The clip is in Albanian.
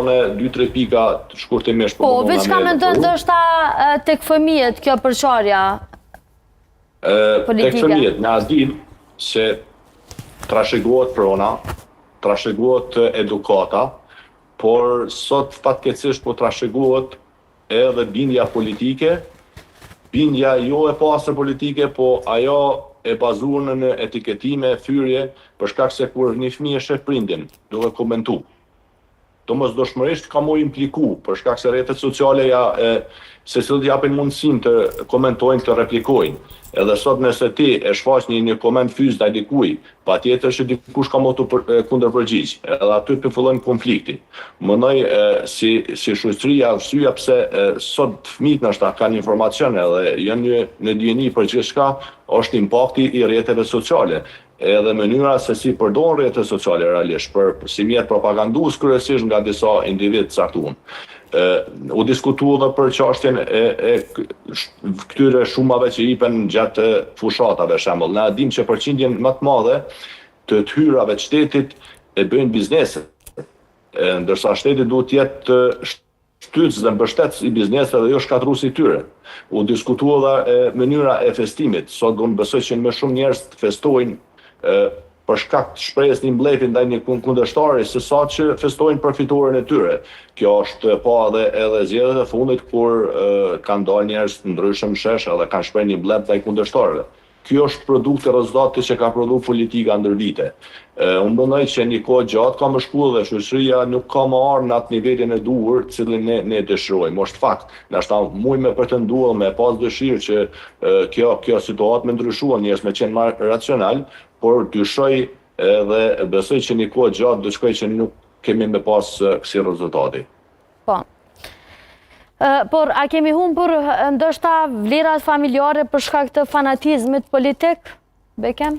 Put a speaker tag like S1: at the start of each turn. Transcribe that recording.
S1: në 2-3 pika të shkurtimisht.
S2: Po, veç ka mendon ndoshta tek fëmijët kjo përçarja politike?
S1: Tek fëmijët, na din se trashëgohet prona, trashëgohet edukata, por sot fatkeqësisht po trashëgohet edhe bindja politike, bindja jo e pastër politike, po ajo e bazuar në etiketime, thyrje, për shkak se kur një fëmijë e sheh prindin, duke komentu. Domosdoshmërisht ka mu impliku, për shkak se rrjetet sociale secilët japin mundësinë të komentojnë, të replikojnë. Edhe sot nëse ti e shfaq një koment fyz ndaj dikujt, patjetër që dikush ka mu të kundërpërgjigj, edhe aty të fillojnë konflikti. Mendoj si shoqëri arsyeja pse sot fëmijët ndoshta kanë informacion edhe janë në dijeni për gjithçka, është impakti i rrjeteve sociale. Edhe mënyra se si përdoren rrjetet sociale realisht për si mjet propagandues kryesisht nga disa individ caktuar. U diskutua edhe për çështjen e këtyre shumave që jipen gjatë fushatave, shembull. Na dim që përqindjen më të madhe të hyrave të shtetit e bëjnë biznese, ndërsa shteti duhet të jetë shtytës dhe mbështetës i bizneseve dhe jo shkatrues i tyre. U diskutua edhe mënyra e festimit. Sot unë besoj që më shumë njerëz festojnë për shkak të shprehjes një mbleti ndaj një kundërshtari, se sa që festojnë për fituaren e tyre. Kjo është pa edhe zgjedhjet e fundit kur kanë dalë njerëz të ndryshëm shesh edhe kanë shprehur një mbledh ndaj kundërshtarëve. Ky është produkt i rezultatit që ka prodhuar politika ndër vite. Unë mendoj që një kohë gjatë ka më shkuar dhe shoqëria nuk ka më ardhur në atë nivelin e duhur, të cilin ne dëshirojmë. Është fakt, ndoshta muj me pretenduar, me pas dëshirë që kjo situatë më ndryshua, njerëz me qenë më racional, por dyshoj edhe besoj që një kohë gjatë do shkoj që nuk kemi me pas kësi rezultati.
S2: Po. Por a kemi humbur ndoshta vlerat familjare për shkak të fanatizmit politik, Bekem?